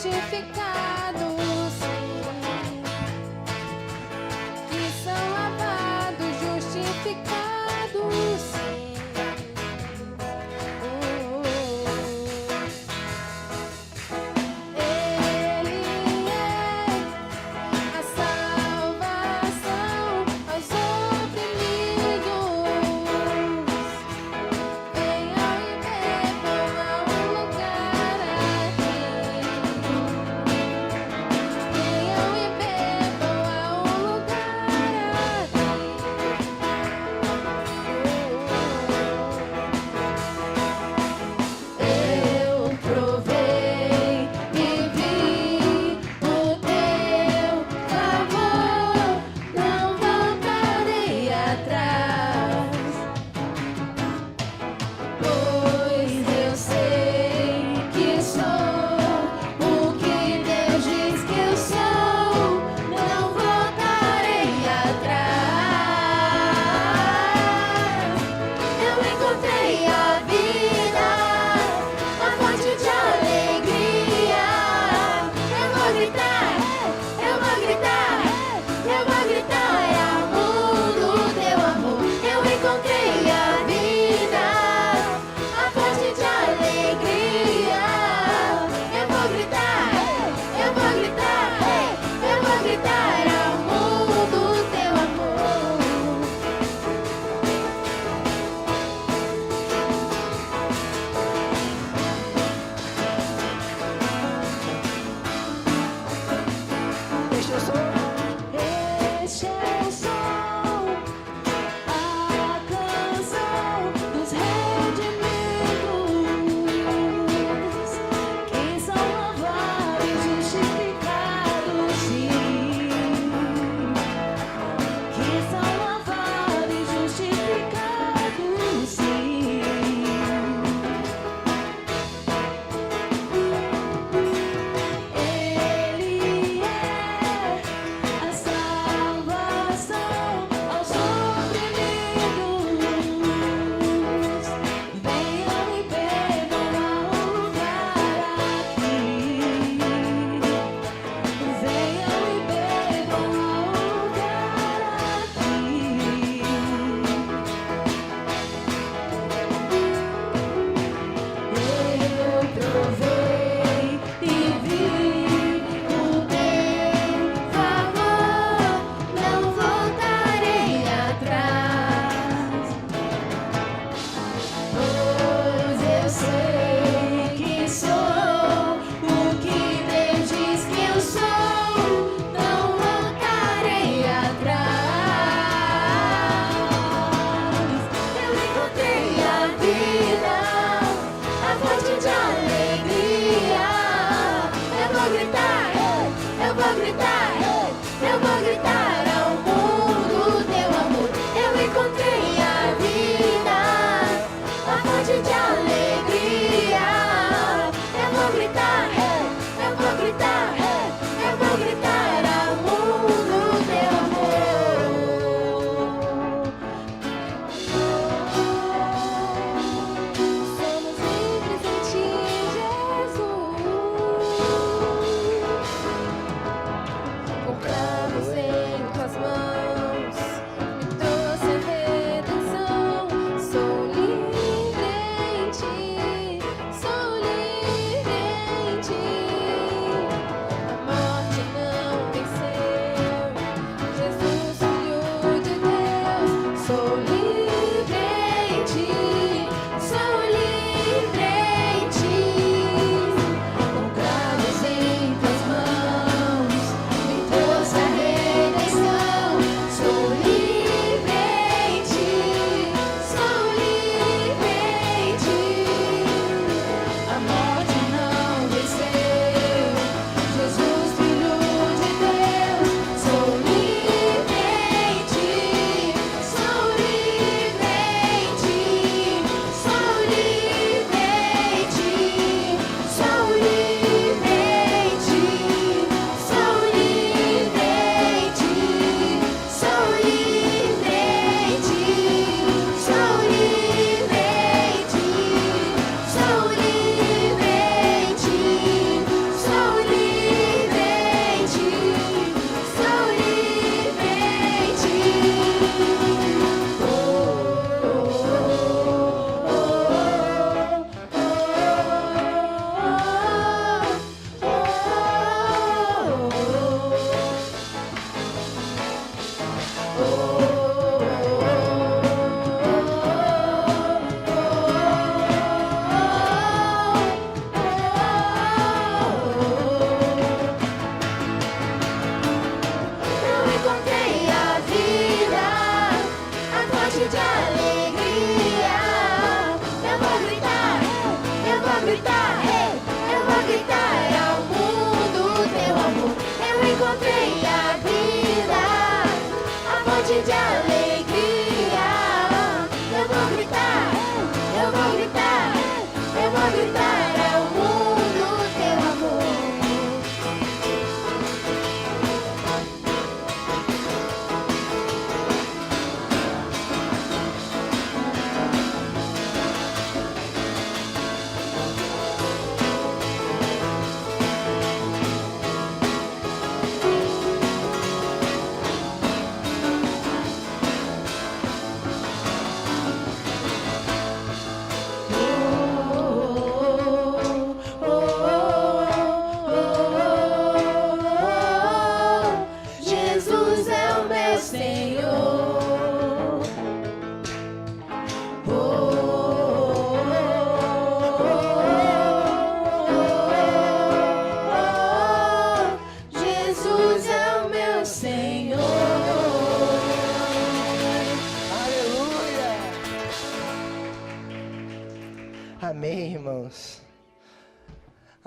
justificados, que são lavados, justificados, sim. Ele é a salvação aos oprimidos. Venham e bebam, há um lugar aqui.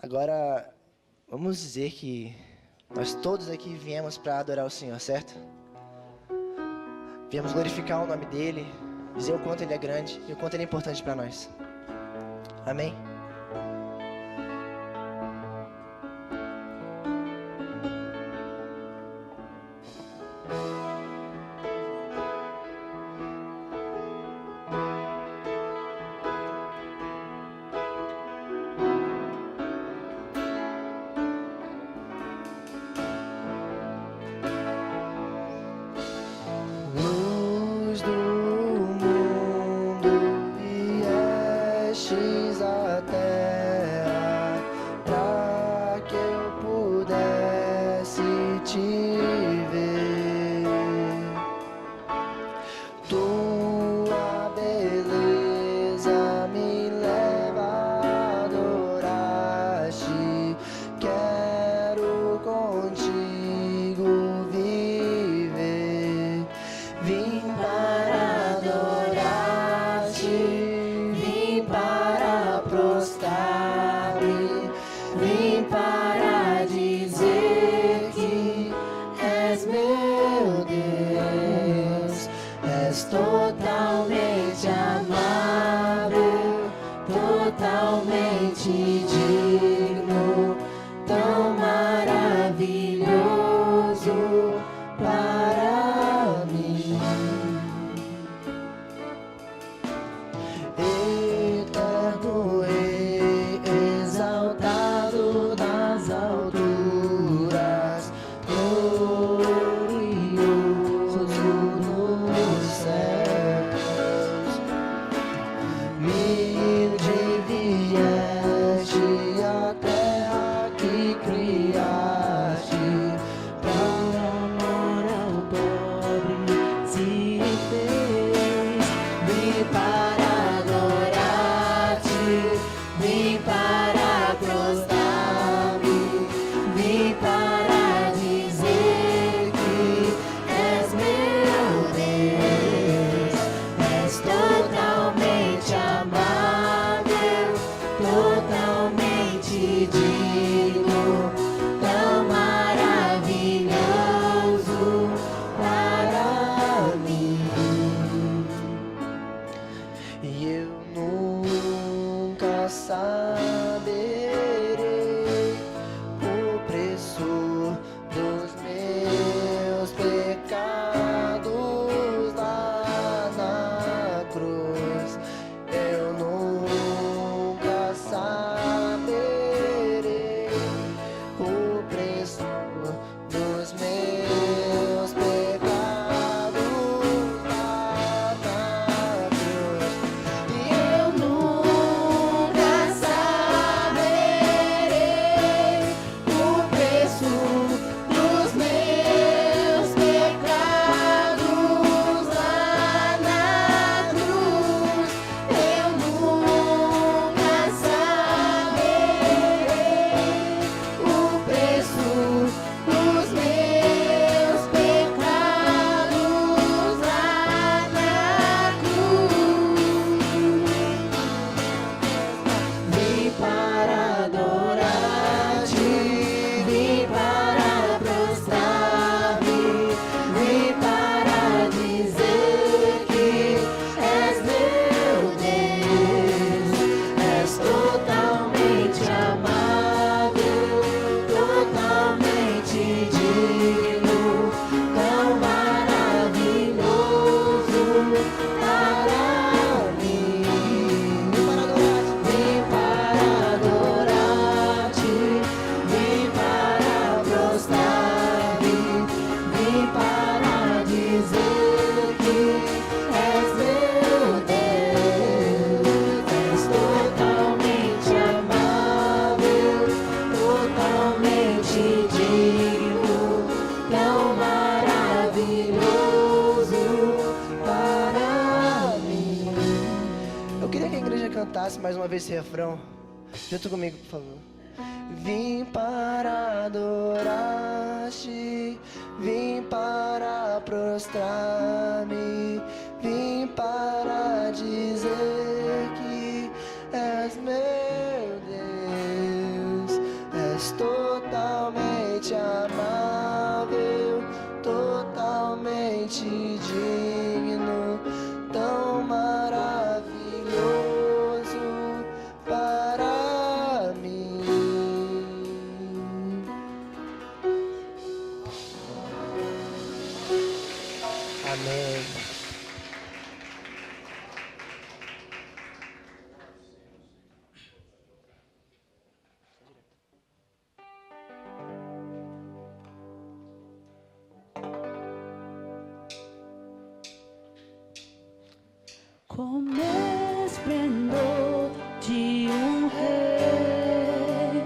Agora, vamos dizer que nós todos aqui viemos para adorar o Senhor, certo? Viemos glorificar o nome dEle, dizer o quanto Ele é grande e o quanto Ele é importante para nós. Amém? Luz do mundo, viestes à terra para que eu pudesse te ver. Tua beleza me leva a adorar-te. Quero contigo viver. Vim para adorar-te, vim para prostrar-me, vim para dizer que és meu Deus, és totalmente amável, totalmente digno, tão maravilhoso para mim. Eterno Rei, exaltado nas alturas, glorioso nos céus. Humilde vieste à terra que criaste, para amor ao pobre se fez. Vim para adorar-te, vim para prostrar-me, vim para dizer que és meu Deus, és totalmente amável, totalmente digno, tão maravilhoso para mim. E eu nunca saberei o preço dos meus pecados lá na cruz. Eu nunca saberei o preço dos meus pecados lá na cruz. E eu nunca saberei o preço dos meus pecados lá na cruz. Eu nunca saberei o preço dos meus pecados lá na cruz. Vim para adorar-te, vim para prostrar-me, vim para dizer que és meu Deus, és totalmente amável, totalmente digno, tão maravilhoso para mim. Vim para adorar-te, vim para prostrar-me, vim para dizer que és meu Deus, és totalmente amável, totalmente digno, tão maravilhoso para mim. Eu queria que a igreja cantasse mais uma vez esse refrão, junto comigo, por favor. Vim para adorar-te, vim para prostrar-me, vim para dizer que és meu Deus, és totalmente amável, totalmente digno, tão maravilhoso para mim. Amém. Como esplendor de rei,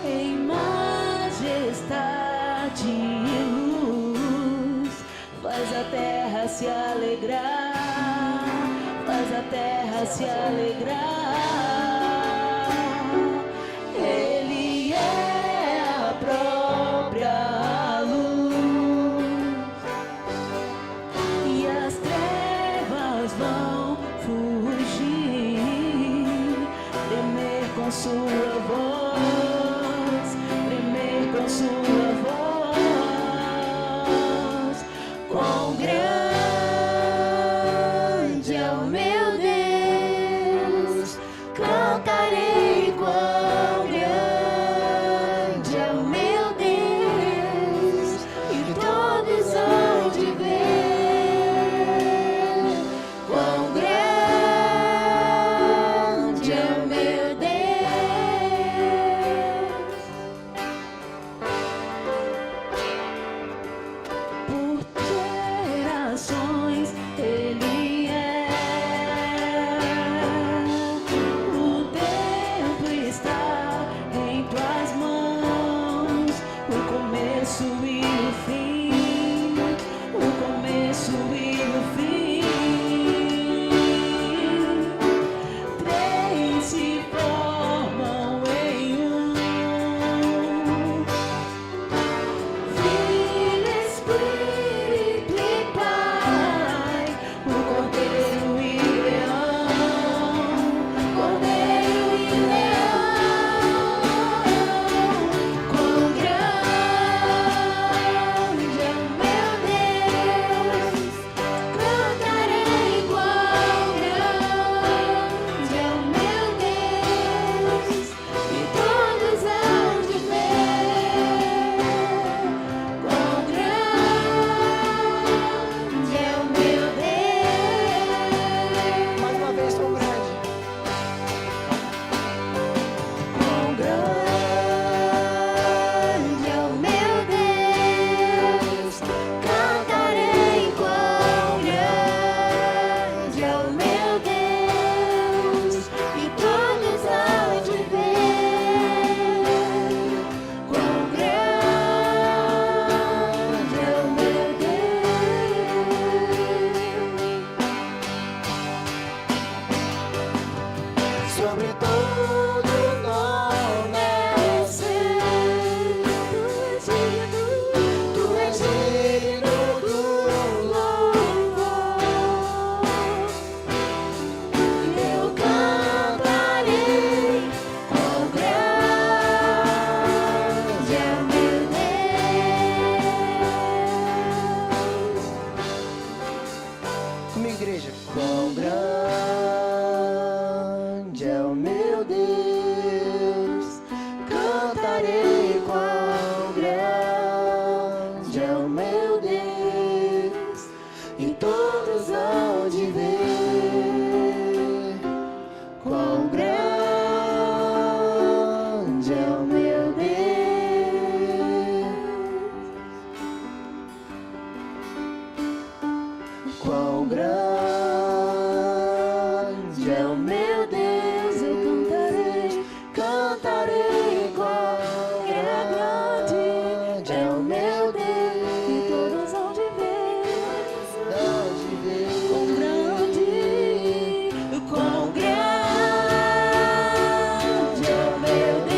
em majestade e luz, faz a terra se alegrar, faz a terra se alegrar. Ele é a própria luz e as trevas vão fugir, tremer com sua voz, tremer com sua voz. Quão grande é o meu Deus, cantarei quão grande é o meu Deus, e todos hão de ver quão grande é o meu Deus. Por gerações Ele é, o tempo está em tuas mãos, o começo e o fim, o começo e o fim. Três se formam em um. Filho, Espírito e Pai, o Cordeiro e Leão, Cordeiro e Leão. Quão grande é o meu Deus, cantarei quão grande é o meu Deus, e todos hão de ver quão grande é o meu Deus. Mais uma vez, tão grande. Quão grande é o meu Deus, cantarei quão grande é o meu Deus, e todos hão de ver quão grande é o meu Deus. Sobre todo nome é seu, tu és digno do louvor. Eu cantarei quão grande é o meu Deus. Comigo, igreja. Quão grande é o meu Deus, cantarei quão grande é o meu Deus, e todos hão de ver quão grande é o meu Deus. Quão grande é o meu Deus, eu cantarei quão grande é o meu Deus, E todos hão de ver hão de ver quão grande é o meu Deus.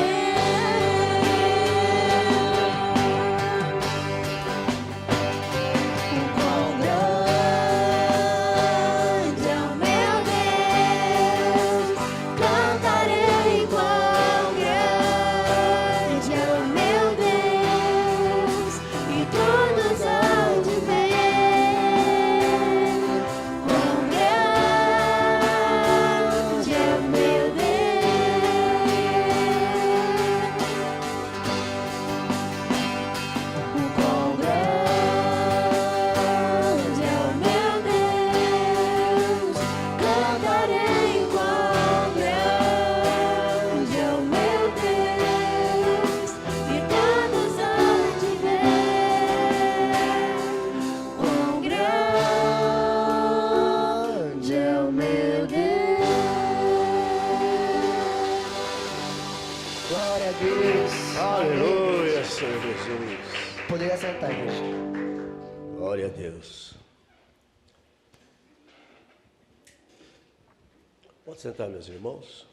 Aleluia, Senhor Jesus. Poderia sentar, igreja. Glória a Deus. Pode sentar, meus irmãos.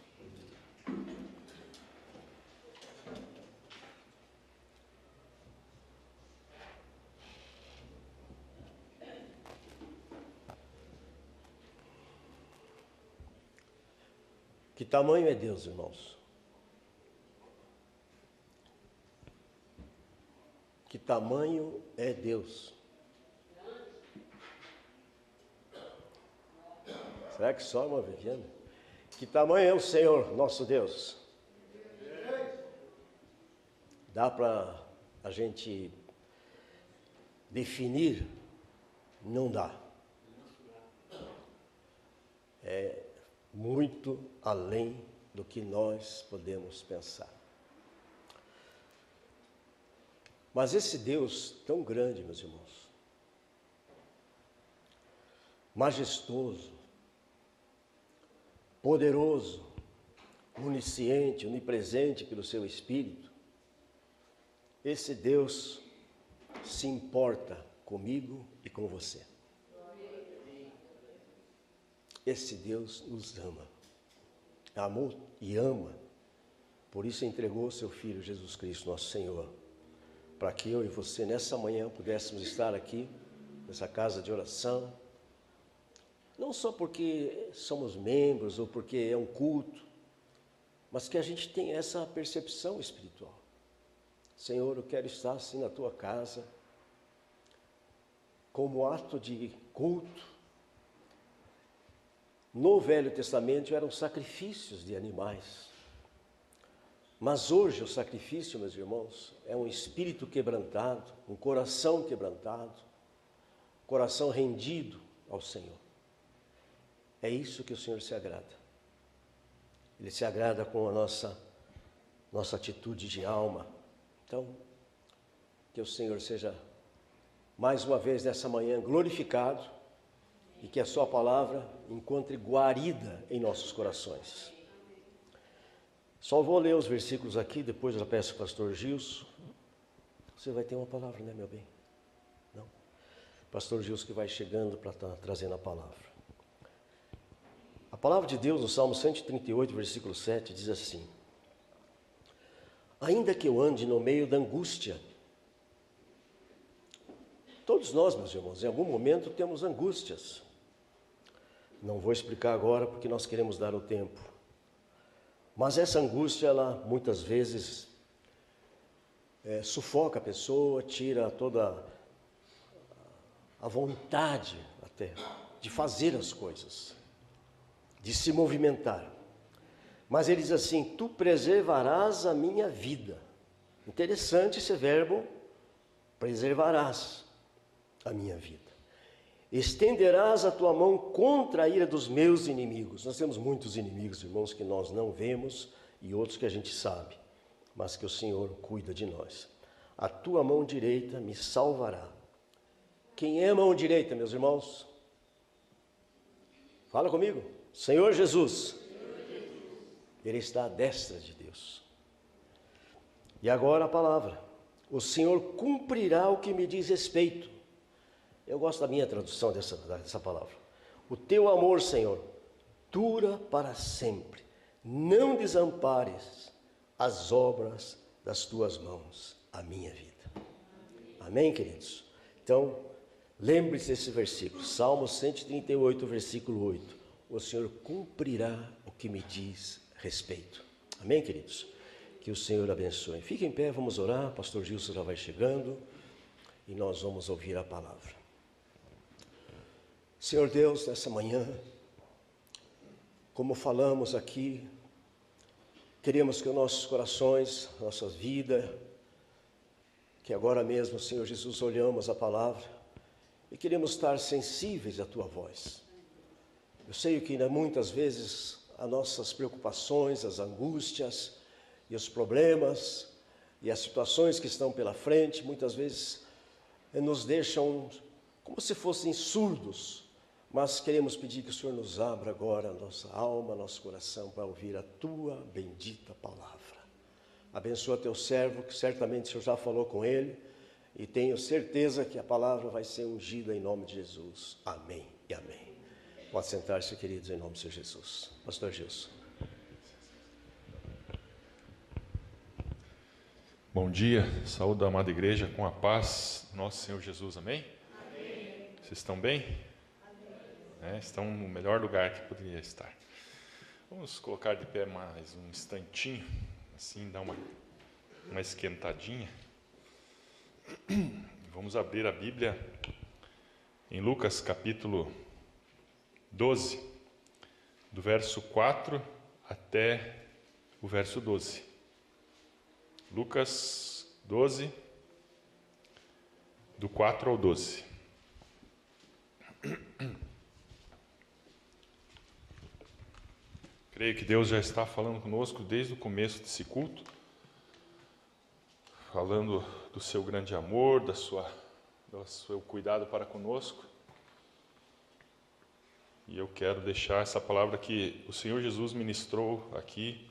Que tamanho é Deus, irmãos? Que tamanho é Deus? Será que só uma Viviane? Que tamanho é o Senhor, nosso Deus? Dá para a gente definir? Não dá. É muito além do que nós podemos pensar. Mas esse Deus tão grande, meus irmãos, majestoso, poderoso, onisciente, onipresente pelo seu Espírito, esse Deus se importa comigo e com você. Esse Deus nos ama, amou e ama, por isso entregou seu Filho Jesus Cristo, nosso Senhor, para que eu e você nessa manhã pudéssemos estar aqui, nessa casa de oração, não só porque somos membros ou porque é um culto, mas que a gente tenha essa percepção espiritual. Senhor, eu quero estar assim na tua casa, como ato de culto. No Velho Testamento eram sacrifícios de animais, mas hoje o sacrifício, meus irmãos, é um espírito quebrantado, um coração quebrantado, coração rendido ao Senhor. É isso que o Senhor se agrada. Ele se agrada com a nossa atitude de alma. Então, que o Senhor seja mais uma vez nessa manhã glorificado, e que a sua palavra encontre guarida em nossos corações. Só vou ler os versículos aqui, depois eu peço ao pastor Gilson. Você vai ter uma palavra, né, meu bem? Não? Pastor Gilson que vai chegando para estar trazendo a palavra. A palavra de Deus no Salmo 138, versículo 7, diz assim: ainda que eu ande no meio da angústia. Todos nós, meus irmãos, em algum momento temos angústias. Não vou explicar agora porque nós queremos dar o tempo. Mas essa angústia, ela muitas vezes sufoca a pessoa, tira toda a vontade até de fazer as coisas, de se movimentar. Mas ele diz assim: tu preservarás a minha vida. Interessante esse verbo, preservarás a minha vida. Estenderás a tua mão contra a ira dos meus inimigos. Nós temos muitos inimigos, irmãos, que nós não vemos e outros que a gente sabe, mas que o Senhor cuida de nós. A tua mão direita me salvará. Quem é mão direita, meus irmãos? Fala comigo. Senhor Jesus. Ele está à destra de Deus. E agora a palavra: o Senhor cumprirá o que me diz respeito. Eu gosto da minha tradução dessa palavra. O teu amor, Senhor, dura para sempre. Não desampares as obras das tuas mãos, a minha vida. Amém, queridos? Então, lembre-se desse versículo, Salmo 138, versículo 8. O Senhor cumprirá o que me diz respeito. Amém, queridos? Que o Senhor abençoe. Fique em pé, vamos orar. Pastor Gilson já vai chegando e nós vamos ouvir a palavra. Senhor Deus, nessa manhã, como falamos aqui, queremos que os nossos corações, nossa vida, que agora mesmo, Senhor Jesus, olhamos a palavra e queremos estar sensíveis à Tua voz. Eu sei que ainda muitas vezes as nossas preocupações, as angústias e os problemas e as situações que estão pela frente, muitas vezes nos deixam como se fossem surdos. Mas queremos pedir que o Senhor nos abra agora a nossa alma, nosso coração, para ouvir a Tua bendita palavra. Abençoa teu servo, que certamente o Senhor já falou com ele, e tenho certeza que a palavra vai ser ungida em nome de Jesus. Amém e amém. Pode sentar-se, queridos, em nome do Senhor Jesus. Pastor Gilson. Bom dia, saúde a amada igreja com a paz do nosso Senhor Jesus, amém? Amém. Vocês estão bem? Amém. Estão no melhor lugar que poderia estar. Vamos colocar de pé mais um instantinho, assim, dar uma esquentadinha. Vamos abrir a Bíblia em Lucas capítulo 12, do verso 4 até o verso 12. Lucas 12, do 4 ao 12. Creio que Deus já está falando conosco desde o começo desse culto, falando do seu grande amor, do seu cuidado para conosco. E eu quero deixar essa palavra que o Senhor Jesus ministrou aqui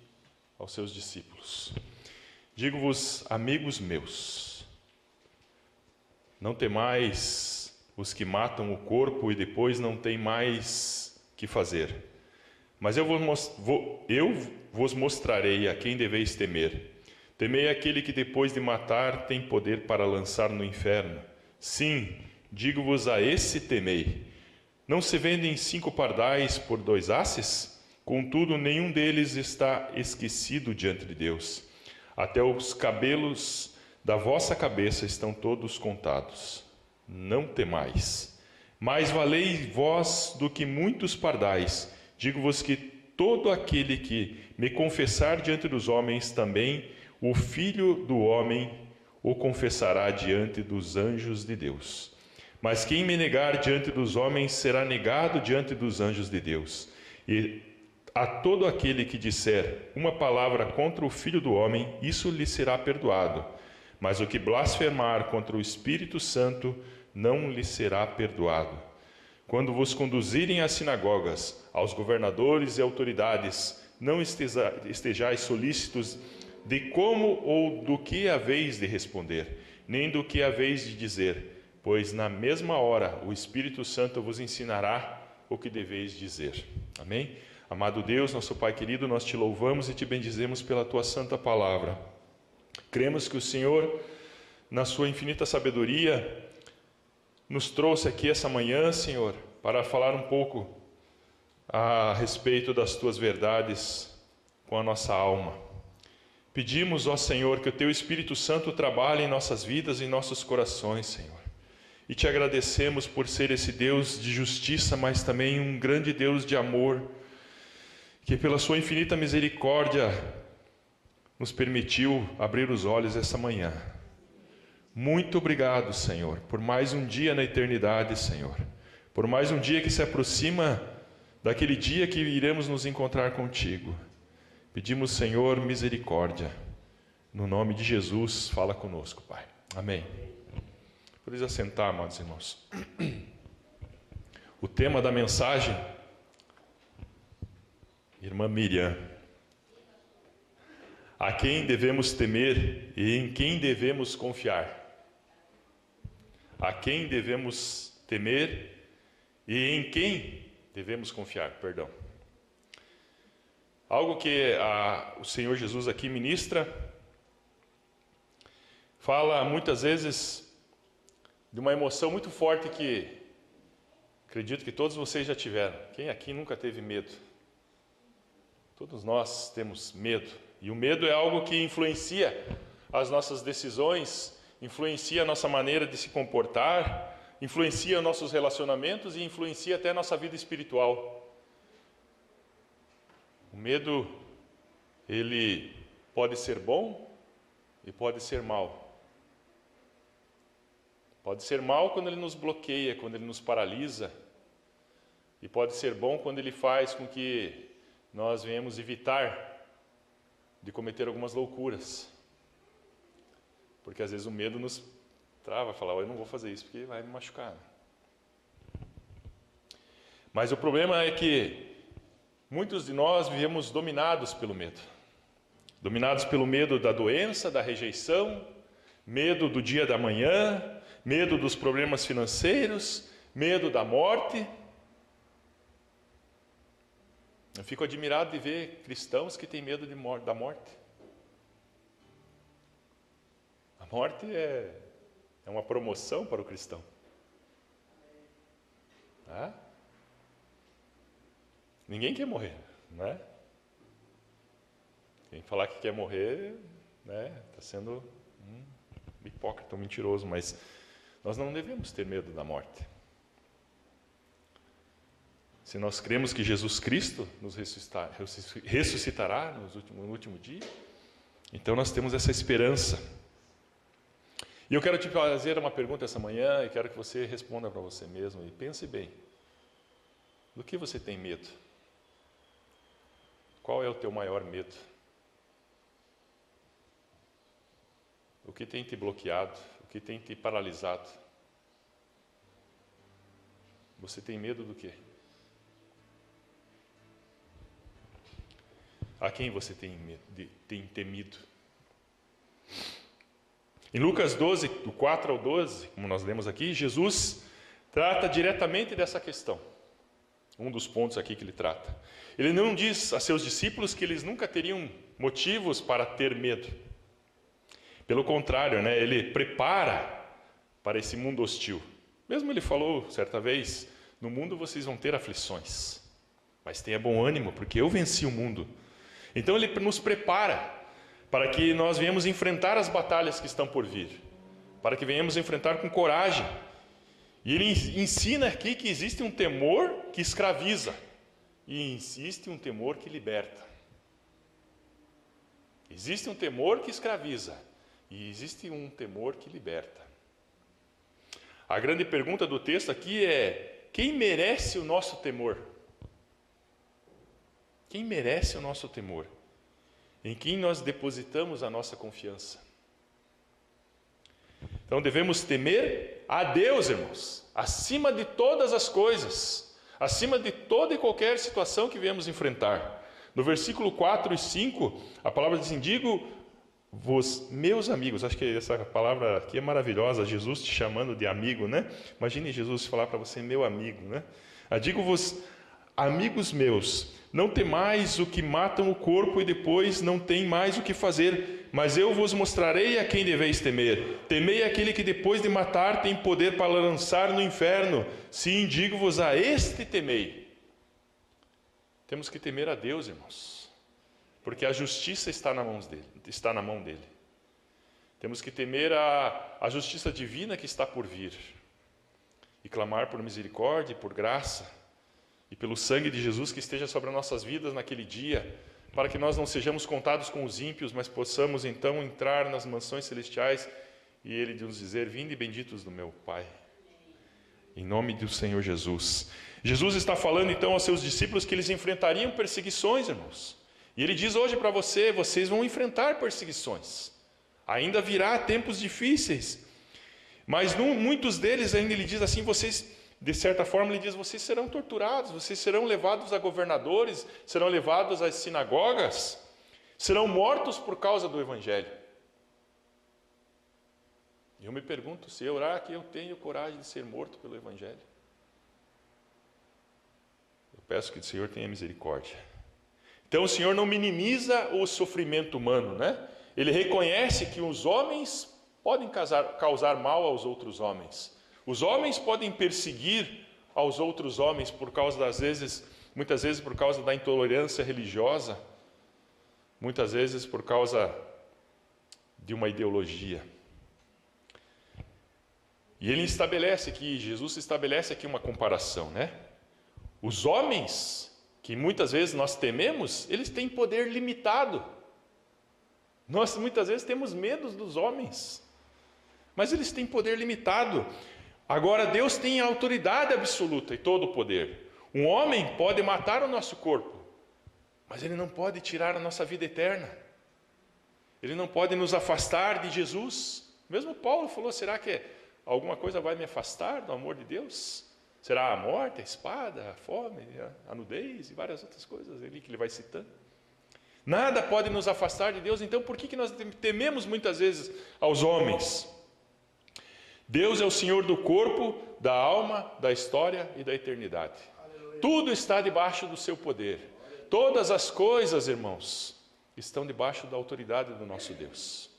aos seus discípulos. Digo-vos, amigos meus, não temais os que matam o corpo e depois não têm mais que fazer. Mas eu vos mostrarei a quem deveis temer. Temei aquele que depois de matar tem poder para lançar no inferno. Sim, digo-vos, a esse temei. Não se vendem 5 pardais por 2 asses? Contudo, nenhum deles está esquecido diante de Deus. Até os cabelos da vossa cabeça estão todos contados. Não temais. Mais valei vós do que muitos pardais. Digo-vos que todo aquele que me confessar diante dos homens, também o Filho do Homem o confessará diante dos anjos de Deus. Mas quem me negar diante dos homens, será negado diante dos anjos de Deus. E a todo aquele que disser uma palavra contra o Filho do Homem, isso lhe será perdoado. Mas o que blasfemar contra o Espírito Santo, não lhe será perdoado. Quando vos conduzirem às sinagogas, aos governadores e autoridades, não estejais solícitos de como ou do que haveis de responder, nem do que haveis de dizer, pois na mesma hora o Espírito Santo vos ensinará o que deveis dizer. Amém? Amado Deus, nosso Pai querido, nós te louvamos e te bendizemos pela tua santa palavra. Cremos que o Senhor, na sua infinita sabedoria, nos trouxe aqui essa manhã, Senhor, para falar um pouco a respeito das tuas verdades com a nossa alma. Pedimos, ó Senhor, que o teu Espírito Santo trabalhe em nossas vidas e em nossos corações, Senhor. E te agradecemos por ser esse Deus de justiça, mas também um grande Deus de amor, que pela sua infinita misericórdia nos permitiu abrir os olhos essa manhã. Muito obrigado, Senhor, por mais um dia na eternidade, Senhor. Por mais um dia que se aproxima daquele dia que iremos nos encontrar contigo. Pedimos, Senhor, misericórdia. No nome de Jesus, fala conosco, Pai. Amém. Podeis assentar, amados irmãos. O tema da mensagem, irmã Miriam. A quem devemos temer e em quem devemos confiar? A quem devemos temer e em quem devemos confiar? Perdão. Algo que o Senhor Jesus aqui ministra, fala muitas vezes de uma emoção muito forte que acredito que todos vocês já tiveram. Quem aqui nunca teve medo? Todos nós temos medo. E o medo é algo que influencia as nossas decisões, influencia a nossa maneira de se comportar, influencia nossos relacionamentos e influencia até a nossa vida espiritual. O medo, ele pode ser bom e pode ser mal. Pode ser mal quando ele nos bloqueia, quando ele nos paralisa. E pode ser bom quando ele faz com que nós venhamos evitar de cometer algumas loucuras. Porque às vezes o medo nos trava, fala, eu não vou fazer isso porque vai me machucar. Mas o problema é que muitos de nós vivemos dominados pelo medo. Dominados pelo medo da doença, da rejeição, medo do dia da manhã, medo dos problemas financeiros, medo da morte. Eu fico admirado de ver cristãos que têm medo da morte. A morte é uma promoção para o cristão. Ninguém quer morrer, não é? Quem falar que quer morrer, está sendo um hipócrita, um mentiroso, mas nós não devemos ter medo da morte. Se nós cremos que Jesus Cristo nos ressuscitará no último dia, então nós temos essa esperança. E eu quero te fazer uma pergunta essa manhã e quero que você responda para você mesmo e pense bem. Do que você tem medo? Qual é o teu maior medo? O que tem te bloqueado? O que tem te paralisado? Você tem medo do quê? A quem você tem temido? Em Lucas 12, do 4 ao 12, como nós lemos aqui, Jesus trata diretamente dessa questão. Um dos pontos aqui que ele trata. Ele não diz a seus discípulos que eles nunca teriam motivos para ter medo. Pelo contrário, ele prepara para esse mundo hostil. Mesmo ele falou certa vez, no mundo vocês vão ter aflições, mas tenha bom ânimo, porque eu venci o mundo. Então ele nos prepara para que nós venhamos enfrentar as batalhas que estão por vir, para que venhamos enfrentar com coragem. E ele ensina aqui que existe um temor que escraviza e existe um temor que liberta. Existe um temor que escraviza e existe um temor que liberta. A grande pergunta do texto aqui é: quem merece o nosso temor? Quem merece o nosso temor? Em quem nós depositamos a nossa confiança? Então devemos temer a Deus, irmãos, acima de todas as coisas, acima de toda e qualquer situação que viemos enfrentar. No versículo 4 e 5, a palavra diz: digo-vos, meus amigos. Acho que essa palavra aqui é maravilhosa, Jesus te chamando de amigo, né? Imagine Jesus falar para você, meu amigo, né? Digo-vos, amigos meus, não temais o que matam o corpo e depois não tem mais o que fazer, mas eu vos mostrarei a quem deveis temer. Temei aquele que depois de matar tem poder para lançar no inferno. Sim, digo-vos, a este temei. Temos que temer a Deus, irmãos, porque a justiça está na mão dele. Temos que temer a justiça divina que está por vir e clamar por misericórdia e por graça e pelo sangue de Jesus que esteja sobre as nossas vidas naquele dia, para que nós não sejamos contados com os ímpios, mas possamos então entrar nas mansões celestiais e Ele nos dizer: vinde benditos do meu Pai. Em nome do Senhor Jesus. Jesus está falando então aos seus discípulos que eles enfrentariam perseguições, irmãos. E Ele diz hoje para vocês vão enfrentar perseguições. Ainda virá tempos difíceis. Mas muitos deles ainda Ele diz assim, de certa forma, Ele diz, vocês serão torturados, vocês serão levados a governadores, serão levados às sinagogas, serão mortos por causa do Evangelho. E eu me pergunto, será que eu tenho coragem de ser morto pelo Evangelho? Eu peço que o Senhor tenha misericórdia. Então o Senhor não minimiza o sofrimento humano, né? Ele reconhece que os homens podem causar mal aos outros homens. Os homens podem perseguir aos outros homens muitas vezes por causa da intolerância religiosa, muitas vezes por causa de uma ideologia. E Jesus estabelece aqui uma comparação, né? Os homens, que muitas vezes nós tememos, eles têm poder limitado. Nós muitas vezes temos medo dos homens, mas eles têm poder limitado. Agora Deus tem a autoridade absoluta e todo o poder. Um homem pode matar o nosso corpo, mas ele não pode tirar a nossa vida eterna. Ele não pode nos afastar de Jesus. Mesmo Paulo falou, será que alguma coisa vai me afastar do amor de Deus? Será a morte, a espada, a fome, a nudez e várias outras coisas ali que ele vai citando. Nada pode nos afastar de Deus. Então por que nós tememos muitas vezes aos homens? Deus é o Senhor do corpo, da alma, da história e da eternidade. Tudo está debaixo do seu poder. Todas as coisas, irmãos, estão debaixo da autoridade do nosso Deus.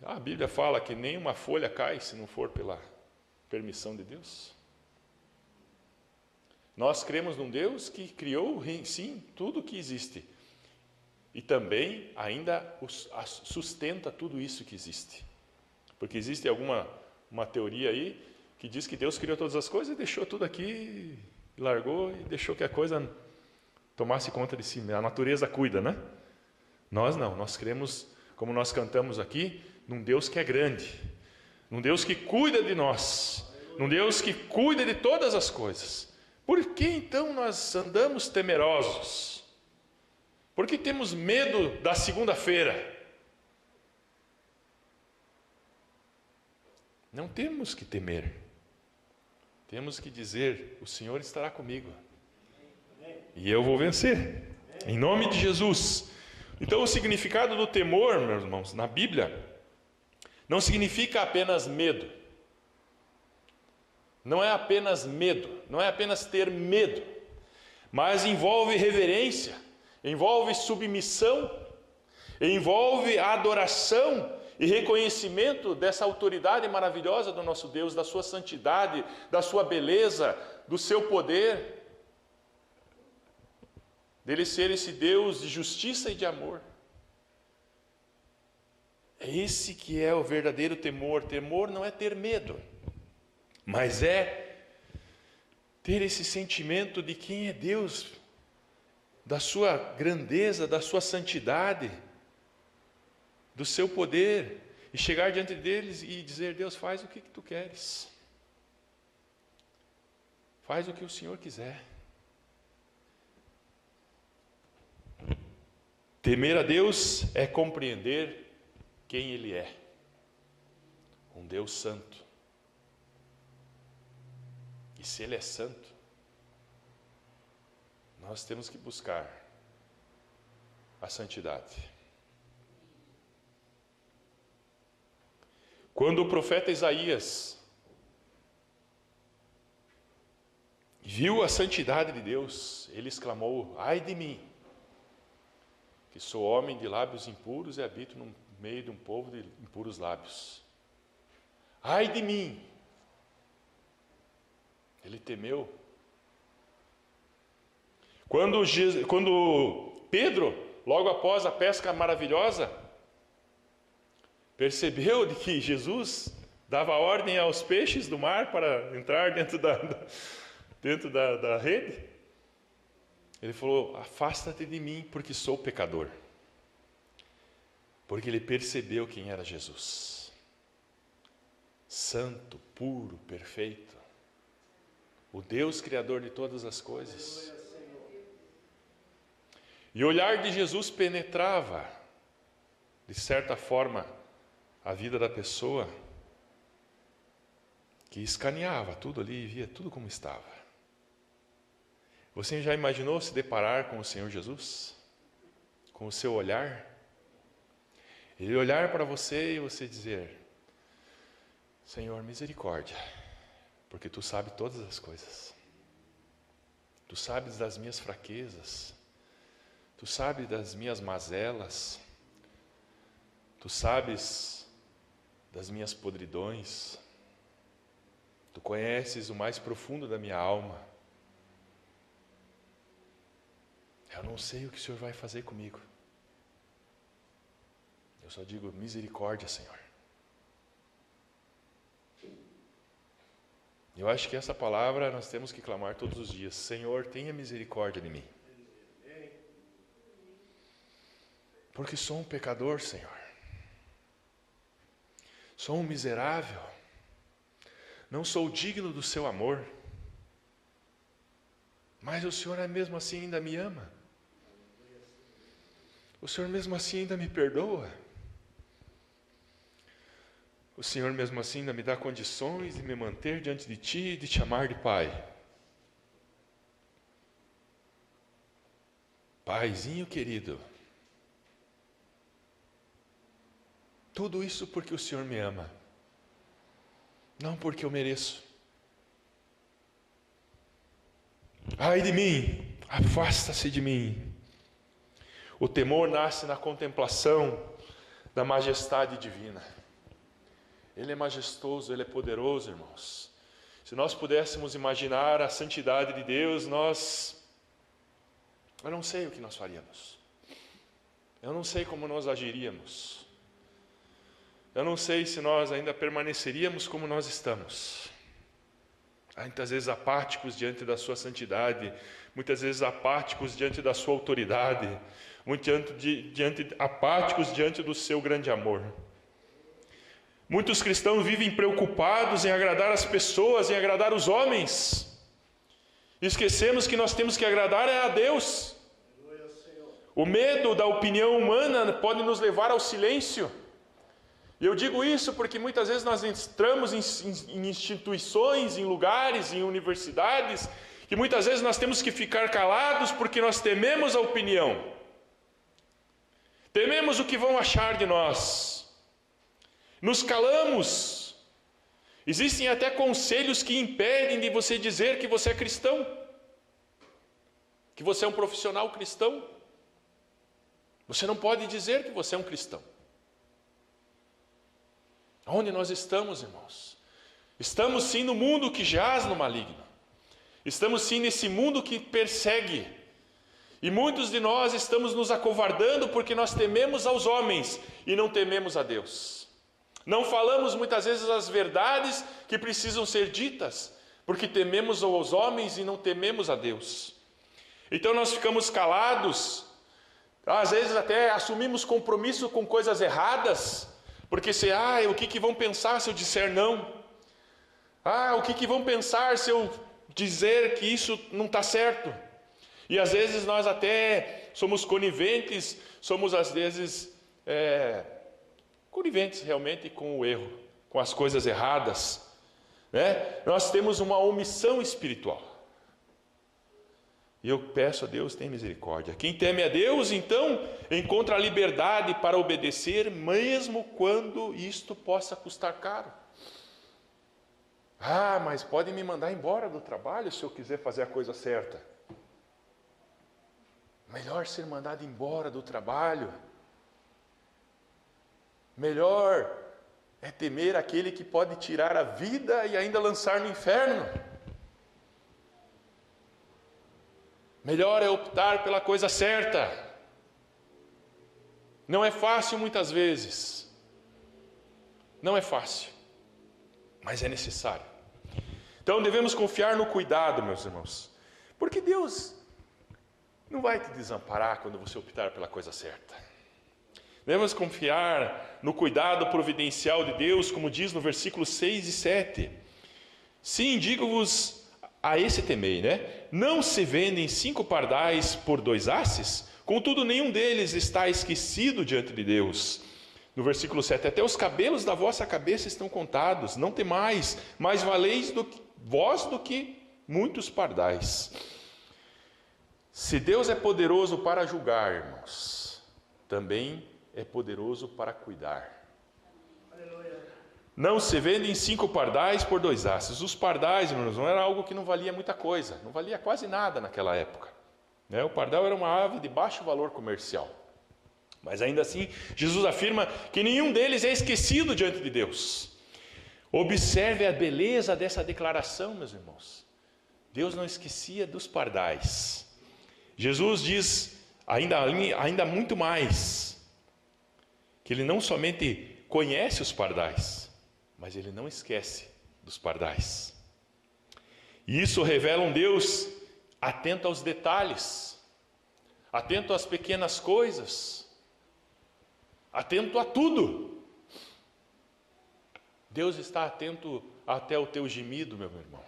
A Bíblia fala que nenhuma folha cai se não for pela permissão de Deus. Nós cremos num Deus que criou, sim, tudo que existe. E também ainda sustenta tudo isso que existe. Porque existe uma teoria aí que diz que Deus criou todas as coisas e deixou tudo aqui, largou e deixou que a coisa tomasse conta de si. A natureza cuida, né? Nós não, nós cremos, como nós cantamos aqui, num Deus que é grande, num Deus que cuida de nós, num Deus que cuida de todas as coisas. Por que então nós andamos temerosos? Por que temos medo da segunda-feira? Não temos que temer. Temos que dizer: o Senhor estará comigo. E eu vou vencer. Em nome de Jesus. Então o significado do temor, meus irmãos, na Bíblia, não significa apenas medo. Não é apenas medo, não é apenas ter medo, mas envolve reverência, envolve submissão, envolve adoração e reconhecimento dessa autoridade maravilhosa do nosso Deus, da sua santidade, da sua beleza, do seu poder, dele ser esse Deus de justiça e de amor. É esse que é o verdadeiro temor. Temor não é ter medo, mas é ter esse sentimento de quem é Deus, da sua grandeza, da sua santidade, do seu poder, e chegar diante deles e dizer: Deus, faz o que tu queres, faz o que o Senhor quiser. Temer a Deus é compreender quem Ele é, um Deus santo. E se Ele é santo, nós temos que buscar a santidade. Quando o profeta Isaías viu a santidade de Deus, ele exclamou: ai de mim, que sou homem de lábios impuros e habito no meio de um povo de impuros lábios. Ai de mim! Ele temeu. Quando Pedro, logo após a pesca maravilhosa, percebeu de que Jesus dava ordem aos peixes do mar para entrar dentro da rede, ele falou: afasta-te de mim, porque sou pecador. Porque ele percebeu quem era Jesus. Santo, puro, perfeito. O Deus criador de todas as coisas. E o olhar de Jesus penetrava, de certa forma, a vida da pessoa, que escaneava tudo ali e via tudo como estava. Você já imaginou se deparar com o Senhor Jesus? Com o seu olhar? Ele olhar para você e você dizer: Senhor, misericórdia, porque Tu sabes todas as coisas. Tu sabes das minhas fraquezas. Tu sabes das minhas mazelas. Tu sabes das minhas podridões. Tu conheces o mais profundo da minha alma. Eu não sei o que o Senhor vai fazer comigo. Eu só digo: misericórdia, Senhor. Eu acho que essa palavra nós temos que clamar todos os dias: Senhor, tenha misericórdia de mim. Porque sou um pecador, Senhor. Sou um miserável. Não sou digno do seu amor. Mas o Senhor mesmo assim ainda me ama. O Senhor mesmo assim ainda me perdoa. O Senhor mesmo assim ainda me dá condições de me manter diante de Ti e de te chamar de Pai. Paizinho querido, tudo isso porque o Senhor me ama, não porque eu mereço. Ai de mim, afasta-se de mim. O temor nasce na contemplação da majestade divina. Ele é majestoso, Ele é poderoso, irmãos. Se nós pudéssemos imaginar a santidade de Deus, eu não sei o que nós faríamos. Eu não sei como nós agiríamos. Eu não sei se nós ainda permaneceríamos como nós estamos. Muitas vezes apáticos diante da sua santidade, muitas vezes apáticos diante da sua autoridade, apáticos diante do seu grande amor. Muitos cristãos vivem preocupados em agradar as pessoas, em agradar os homens. Esquecemos que nós temos que agradar a Deus. O medo da opinião humana pode nos levar ao silêncio. E eu digo isso porque muitas vezes nós entramos em instituições, em lugares, em universidades, que muitas vezes nós temos que ficar calados porque nós tememos a opinião. Tememos o que vão achar de nós. Nos calamos. Existem até conselhos que impedem de você dizer que você é cristão, que você é um profissional cristão. Você não pode dizer que você é um cristão. Onde nós estamos, irmãos? Estamos sim no mundo que jaz no maligno. Estamos sim nesse mundo que persegue. E muitos de nós estamos nos acovardando porque nós tememos aos homens e não tememos a Deus. Não falamos muitas vezes as verdades que precisam ser ditas, porque tememos aos homens e não tememos a Deus. Então nós ficamos calados, às vezes até assumimos compromisso com coisas erradas, porque o que vão pensar se eu disser não? O que vão pensar se eu dizer que isso não está certo? E às vezes nós até somos coniventes, somos às vezes coniventes realmente com o erro, com as coisas erradas, né? Nós temos uma omissão espiritual. E eu peço a Deus, tenha misericórdia. Quem teme a Deus, então, encontra a liberdade para obedecer, mesmo quando isto possa custar caro. Mas podem me mandar embora do trabalho se eu quiser fazer a coisa certa. Melhor ser mandado embora do trabalho. Melhor é temer aquele que pode tirar a vida e ainda lançar no inferno. Melhor é optar pela coisa certa. Não é fácil muitas vezes. Não é fácil. Mas é necessário. Então devemos confiar no cuidado, meus irmãos. Porque Deus não vai te desamparar quando você optar pela coisa certa. Devemos confiar no cuidado providencial de Deus, como diz no versículo 6 e 7. Sim, digo-vos a esse temei, né? Não se vendem 5 pardais por 2 asses? Contudo, nenhum deles está esquecido diante de Deus. No versículo 7, até os cabelos da vossa cabeça estão contados, não temais, mais valeis vós do que muitos pardais. Se Deus é poderoso para julgar, irmãos, também é poderoso para cuidar. Aleluia. Não se vendem 5 pardais por 2 asses. Os pardais, irmãos, não era algo que não valia muita coisa, não valia quase nada naquela época. O pardal era uma ave de baixo valor comercial. Mas ainda assim, Jesus afirma que nenhum deles é esquecido diante de Deus. Observe a beleza dessa declaração, meus irmãos. Deus não esquecia dos pardais. Jesus diz ainda muito mais, que Ele não somente conhece os pardais, mas Ele não esquece dos pardais. E isso revela um Deus atento aos detalhes, atento às pequenas coisas, atento a tudo. Deus está atento até o teu gemido, meu irmão.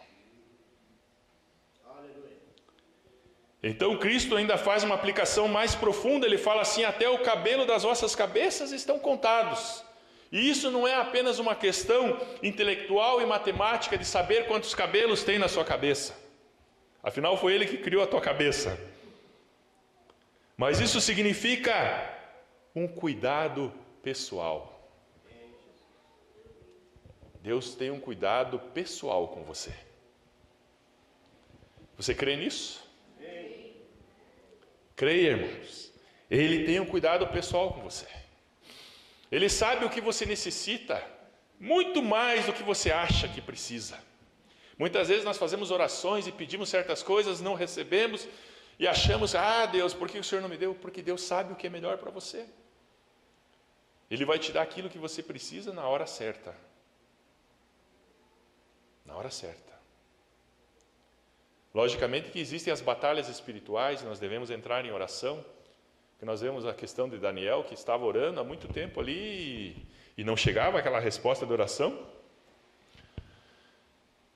Então Cristo ainda faz uma aplicação mais profunda. Ele fala assim: até o cabelo das vossas cabeças estão contados. E isso não é apenas uma questão intelectual e matemática de saber quantos cabelos tem na sua cabeça. Afinal, foi Ele que criou a tua cabeça. Mas isso significa um cuidado pessoal. Deus tem um cuidado pessoal com você. Você crê nisso? Creia, irmãos. Ele tem um cuidado pessoal com você. Ele sabe o que você necessita, muito mais do que você acha que precisa. Muitas vezes nós fazemos orações e pedimos certas coisas, não recebemos, e achamos, Deus, por que o Senhor não me deu? Porque Deus sabe o que é melhor para você. Ele vai te dar aquilo que você precisa na hora certa. Na hora certa. Logicamente que existem as batalhas espirituais, nós devemos entrar em oração, que nós vemos a questão de Daniel, que estava orando há muito tempo ali e não chegava aquela resposta de oração.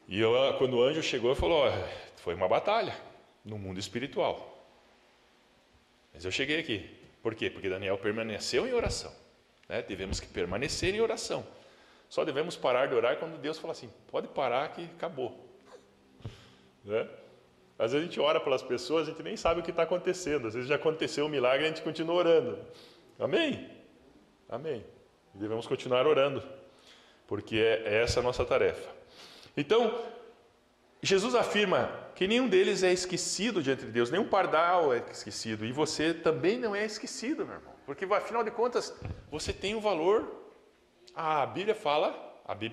E quando o anjo chegou, falou, foi uma batalha no mundo espiritual. Mas eu cheguei aqui. Por quê? Porque Daniel permaneceu em oração. Né? Devemos que permanecer em oração. Só devemos parar de orar quando Deus fala assim, pode parar que acabou. Né? Às vezes a gente ora pelas pessoas, a gente nem sabe o que está acontecendo. Às vezes já aconteceu um milagre e a gente continua orando. Amém? Amém. E devemos continuar orando, porque é essa a nossa tarefa. Então, Jesus afirma que nenhum deles é esquecido diante de Deus, nenhum pardal é esquecido, e você também não é esquecido, meu irmão, porque afinal de contas, você tem um valor. A Bíblia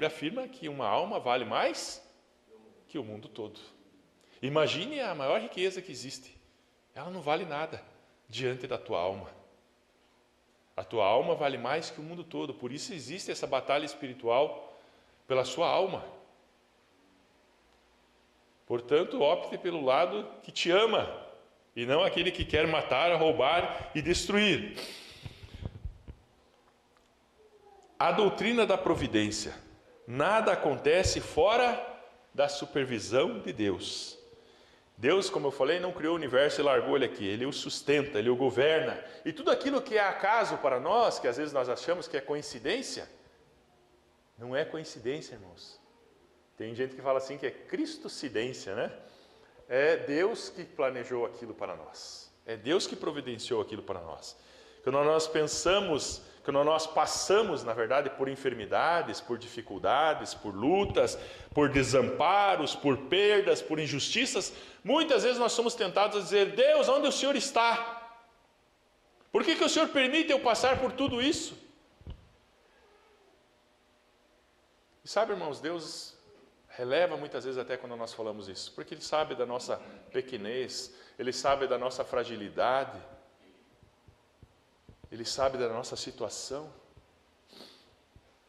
afirma que uma alma vale mais que o mundo todo. Imagine a maior riqueza que existe. Ela não vale nada diante da tua alma. A tua alma vale mais que o mundo todo. Por isso existe essa batalha espiritual pela sua alma. Portanto, opte pelo lado que te ama e não aquele que quer matar, roubar e destruir. A doutrina da providência. Nada acontece fora da supervisão de Deus. Deus, como eu falei, não criou o universo e largou ele aqui. Ele o sustenta, ele o governa. E tudo aquilo que é acaso para nós, que às vezes nós achamos que é coincidência, não é coincidência, irmãos. Tem gente que fala assim que é cristocidência, né? É Deus que planejou aquilo para nós. É Deus que providenciou aquilo para nós. Quando nós pensamos, quando nós passamos, na verdade, por enfermidades, por dificuldades, por lutas, por desamparos, por perdas, por injustiças, muitas vezes nós somos tentados a dizer, Deus, onde o Senhor está? Por que o Senhor permite eu passar por tudo isso? E sabe, irmãos, Deus releva muitas vezes até quando nós falamos isso, porque Ele sabe da nossa pequenez, Ele sabe da nossa fragilidade, Ele sabe da nossa situação.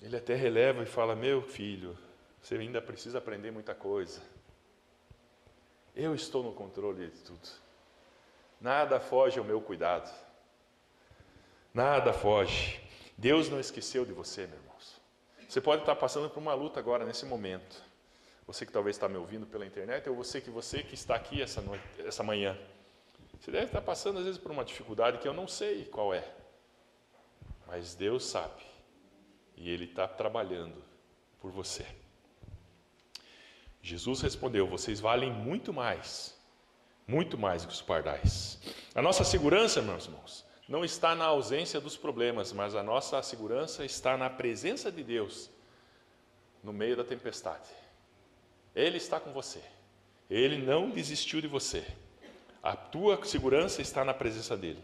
Ele até releva e fala, meu filho, você ainda precisa aprender muita coisa. Eu estou no controle de tudo. Nada foge ao meu cuidado. Nada foge. Deus não esqueceu de você, meus irmãos. Você pode estar passando por uma luta agora, nesse momento. Você que talvez está me ouvindo pela internet, ou você que está aqui essa manhã. Você deve estar passando, às vezes, por uma dificuldade que eu não sei qual é. Mas Deus sabe. E Ele está trabalhando por você. Jesus respondeu, vocês valem muito mais do que os pardais. A nossa segurança, meus irmãos, não está na ausência dos problemas, mas a nossa segurança está na presença de Deus no meio da tempestade. Ele está com você. Ele não desistiu de você. A tua segurança está na presença dEle.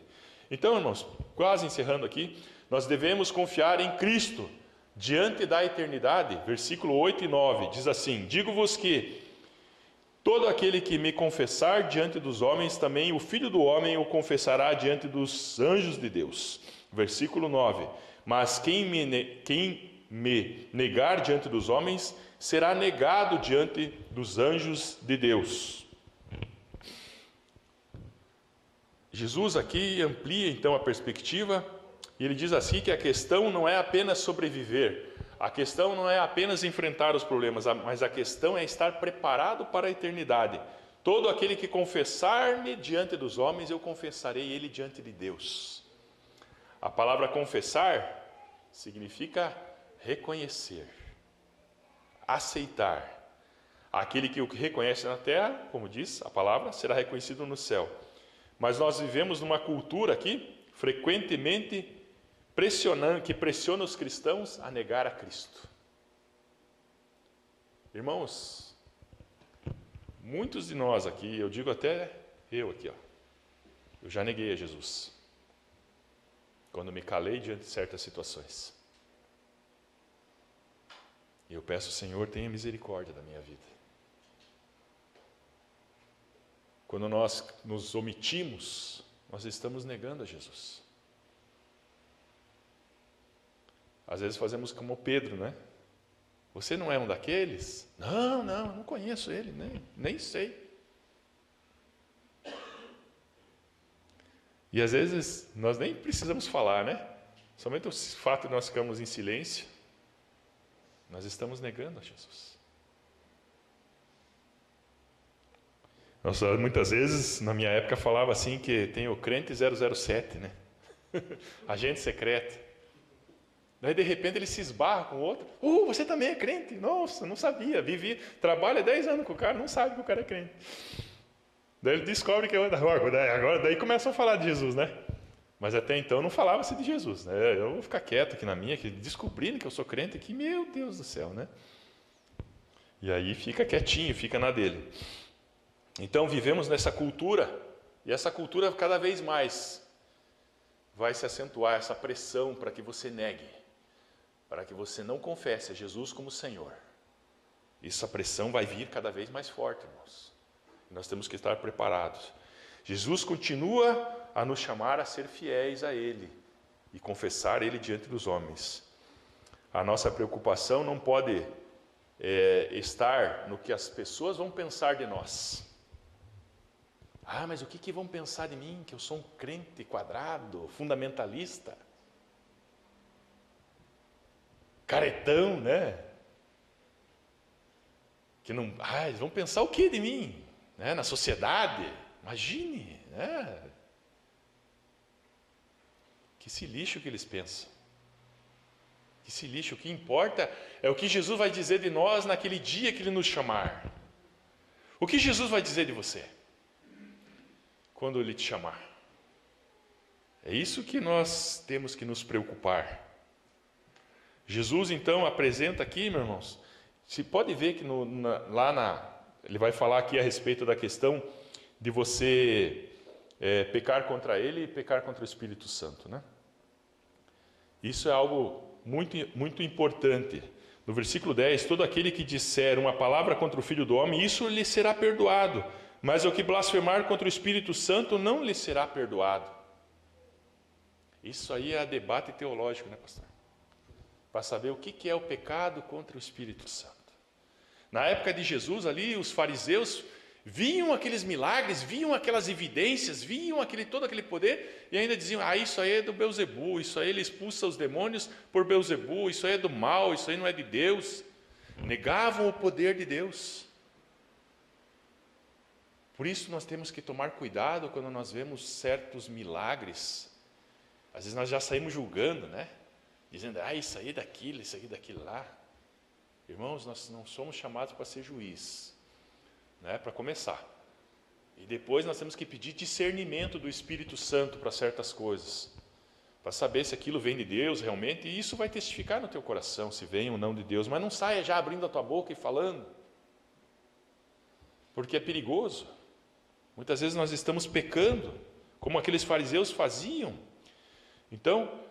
Então, irmãos, quase encerrando aqui, nós devemos confiar em Cristo diante da eternidade. Versículo 8 e 9 diz assim, digo-vos que todo aquele que me confessar diante dos homens, também o Filho do Homem o confessará diante dos anjos de Deus. Versículo 9, mas quem me negar diante dos homens, será negado diante dos anjos de Deus. Jesus aqui amplia então a perspectiva, e ele diz assim que a questão não é apenas sobreviver, a questão não é apenas enfrentar os problemas, mas a questão é estar preparado para a eternidade. Todo aquele que confessar-me diante dos homens, eu confessarei ele diante de Deus. A palavra confessar significa reconhecer, aceitar. Aquele que o reconhece na terra, como diz a palavra, será reconhecido no céu. Mas nós vivemos numa cultura aqui, frequentemente que pressiona os cristãos a negar a Cristo. Irmãos, muitos de nós aqui, eu digo até eu aqui, eu já neguei a Jesus, quando me calei diante de certas situações. E eu peço, Senhor, tenha misericórdia da minha vida. Quando nós nos omitimos, nós estamos negando a Jesus. Às vezes fazemos como Pedro, né? Você não é um daqueles? Não conheço ele, nem sei. E às vezes nós nem precisamos falar, né? Somente o fato de nós ficarmos em silêncio, nós estamos negando a Jesus. Nossa, muitas vezes, na minha época, falava assim que tem o crente 007, né? Agente secreto. Daí, de repente, ele se esbarra com o outro. Você também é crente? Nossa, não sabia. Trabalha 10 anos com o cara, não sabe que o cara é crente. Daí ele descobre que agora daí começam a falar de Jesus, né? Mas até então não falava-se de Jesus, né? Eu vou ficar quieto aqui na minha, que descobrindo que eu sou crente aqui, meu Deus do céu, né? E aí fica quietinho, fica na dele. Então vivemos nessa cultura, e essa cultura cada vez mais vai se acentuar, essa pressão para que você negue, para que você não confesse a Jesus como Senhor. Essa pressão vai vir cada vez mais forte, irmãos. Nós temos que estar preparados. Jesus continua a nos chamar a ser fiéis a Ele e confessar Ele diante dos homens. A nossa preocupação não pode estar no que as pessoas vão pensar de nós. Mas o que vão pensar de mim? Que eu sou um crente quadrado, fundamentalista, caretão, né? Que não, eles vão pensar o que de mim? Né? Na sociedade? Imagine, né? Que se lixo que eles pensam. Que se lixo, o que importa é o que Jesus vai dizer de nós naquele dia que Ele nos chamar. O que Jesus vai dizer de você quando Ele te chamar? É isso que nós temos que nos preocupar. Jesus então apresenta aqui, meus irmãos, se pode ver que ele vai falar aqui a respeito da questão de você pecar contra Ele e pecar contra o Espírito Santo, né? Isso é algo muito, muito importante. No versículo 10, todo aquele que disser uma palavra contra o Filho do Homem, isso lhe será perdoado, mas o que blasfemar contra o Espírito Santo não lhe será perdoado. Isso aí é debate teológico, né, pastor? Para saber o que é o pecado contra o Espírito Santo. Na época de Jesus ali, os fariseus viam aqueles milagres, viam aquelas evidências, viam todo aquele poder e ainda diziam, isso aí é do Beelzebu, isso aí ele expulsa os demônios por Beelzebu, isso aí é do mal, isso aí não é de Deus. Negavam o poder de Deus. Por isso nós temos que tomar cuidado quando nós vemos certos milagres. Às vezes nós já saímos julgando, né? Dizendo, isso aí daquilo, isso aí daquilo lá. Irmãos, nós não somos chamados para ser juiz, né? Para começar. E depois nós temos que pedir discernimento do Espírito Santo para certas coisas, para saber se aquilo vem de Deus realmente, e isso vai testificar no teu coração se vem ou não de Deus, mas não saia já abrindo a tua boca e falando, porque é perigoso. Muitas vezes nós estamos pecando, como aqueles fariseus faziam. Então,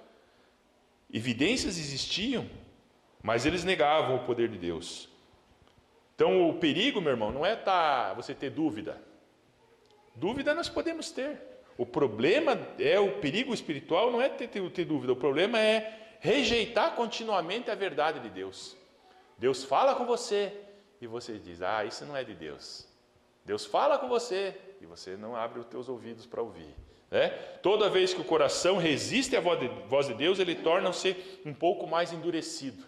evidências existiam, mas eles negavam o poder de Deus. Então, o perigo, meu irmão, não é você ter dúvida. Dúvida nós podemos ter. O problema o perigo espiritual não é ter dúvida. O problema é rejeitar continuamente a verdade de Deus. Deus fala com você e você diz, isso não é de Deus. Deus fala com você e você não abre os teus ouvidos para ouvir. Né? Toda vez que o coração resiste à voz de Deus, ele torna-se um pouco mais endurecido.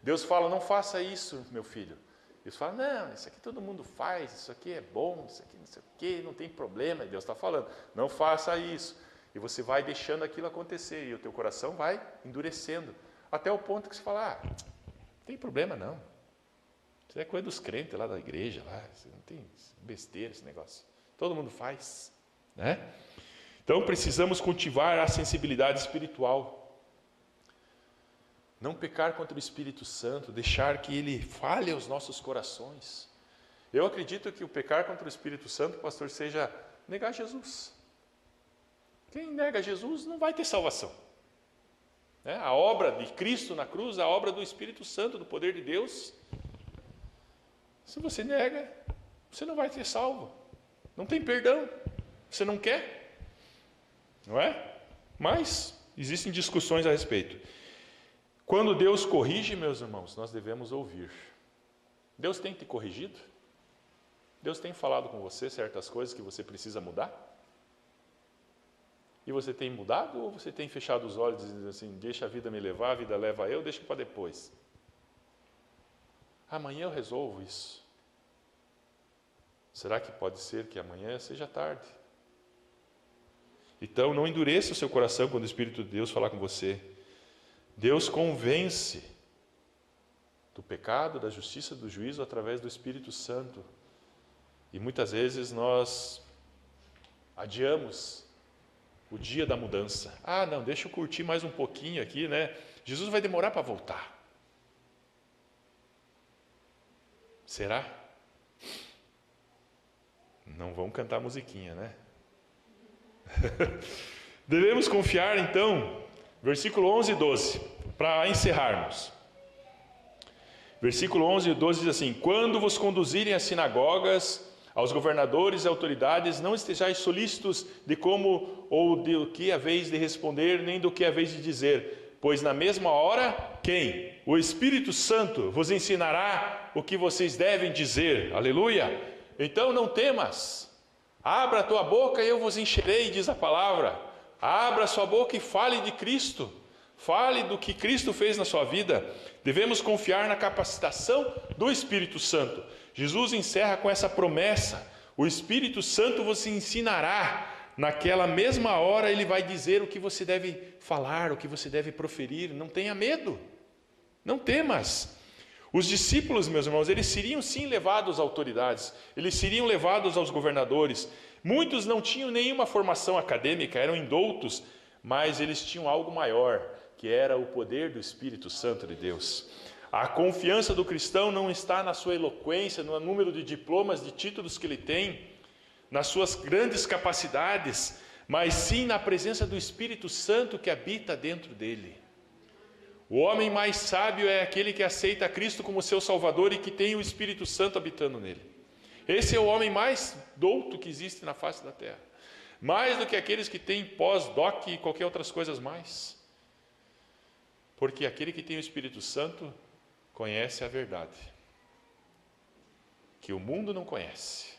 Deus fala, não faça isso, meu filho. Deus fala, não, isso aqui todo mundo faz, isso aqui é bom, isso aqui não sei o quê, não tem problema. E Deus está falando, não faça isso. E você vai deixando aquilo acontecer, e o teu coração vai endurecendo, até o ponto que você fala, não tem problema não. Isso é coisa dos crentes lá da igreja, lá, não tem besteira esse negócio. Todo mundo faz, né? Então precisamos cultivar a sensibilidade espiritual. Não pecar contra o Espírito Santo, deixar que Ele fale aos nossos corações. Eu acredito que o pecar contra o Espírito Santo, pastor, seja negar Jesus. Quem nega Jesus não vai ter salvação. A obra de Cristo na cruz, a obra do Espírito Santo, do poder de Deus. Se você nega, você não vai ser salvo. Não tem perdão. Você não quer. Não é? Mas existem discussões a respeito. Quando Deus corrige, meus irmãos, nós devemos ouvir. Deus tem te corrigido? Deus tem falado com você certas coisas que você precisa mudar? E você tem mudado ou você tem fechado os olhos e dizendo assim, deixa a vida me levar, a vida leva eu, deixa para depois? Amanhã eu resolvo isso. Será que pode ser que amanhã seja tarde? Então não endureça o seu coração quando o Espírito de Deus falar com você. Deus convence do pecado, da justiça, do juízo através do Espírito Santo. E muitas vezes nós adiamos o dia da mudança. Ah, não, deixa eu curtir mais um pouquinho aqui, né? Jesus vai demorar para voltar. Será? Não vão cantar musiquinha, né? Devemos confiar, então, versículo 11 e 12, para encerrarmos. Versículo 11 e 12 diz assim: quando vos conduzirem às sinagogas, aos governadores e autoridades, não estejais solícitos de como ou de o que haveis de responder, nem do que haveis de dizer, pois na mesma hora, quem? O Espírito Santo vos ensinará o que vocês devem dizer. Aleluia! Então não temas, abra a tua boca e eu vos encherei, diz a palavra. Abra a sua boca e fale de Cristo, fale do que Cristo fez na sua vida. Devemos confiar na capacitação do Espírito Santo. Jesus encerra com essa promessa: o Espírito Santo vos ensinará. Naquela mesma hora Ele vai dizer o que você deve falar, o que você deve proferir. Não tenha medo, não temas. Os discípulos, meus irmãos, eles seriam sim levados às autoridades, eles seriam levados aos governadores. Muitos não tinham nenhuma formação acadêmica, eram indoutos, mas eles tinham algo maior, que era o poder do Espírito Santo de Deus. A confiança do cristão não está na sua eloquência, no número de diplomas, de títulos que ele tem, nas suas grandes capacidades, mas sim na presença do Espírito Santo que habita dentro dele. O homem mais sábio é aquele que aceita Cristo como seu Salvador e que tem o Espírito Santo habitando nele. Esse é o homem mais douto que existe na face da terra. Mais do que aqueles que têm pós-doc e qualquer outras coisas mais. Porque aquele que tem o Espírito Santo conhece a verdade, que o mundo não conhece.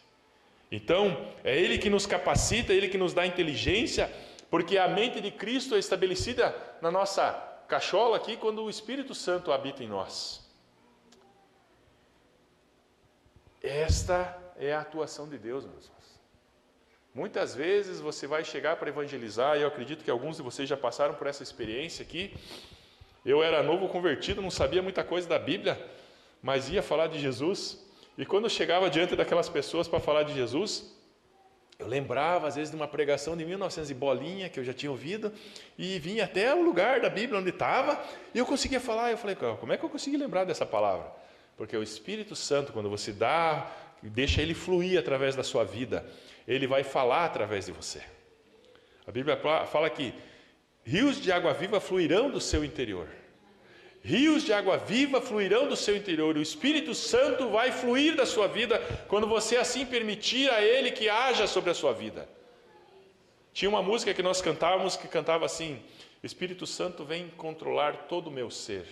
Então, é Ele que nos capacita, é Ele que nos dá inteligência, porque a mente de Cristo é estabelecida na nossa cachola aqui, quando o Espírito Santo habita em nós. Esta é a atuação de Deus, meus irmãos. Muitas vezes você vai chegar para evangelizar, e eu acredito que alguns de vocês já passaram por essa experiência aqui. Eu era novo convertido, não sabia muita coisa da Bíblia, mas ia falar de Jesus. E quando eu chegava diante daquelas pessoas para falar de Jesus, eu lembrava às vezes de uma pregação de 1900 e bolinha que eu já tinha ouvido, e vinha até o lugar da Bíblia onde estava, e eu conseguia falar. Eu falei, como é que eu consegui lembrar dessa palavra? Porque o Espírito Santo, quando você deixa ele fluir através da sua vida, ele vai falar através de você. A Bíblia fala que rios de água viva fluirão do seu interior. Rios de água viva fluirão do seu interior. O Espírito Santo vai fluir da sua vida quando você assim permitir a Ele que haja sobre a sua vida. Tinha uma música que nós cantávamos que cantava assim: Espírito Santo vem controlar todo o meu ser.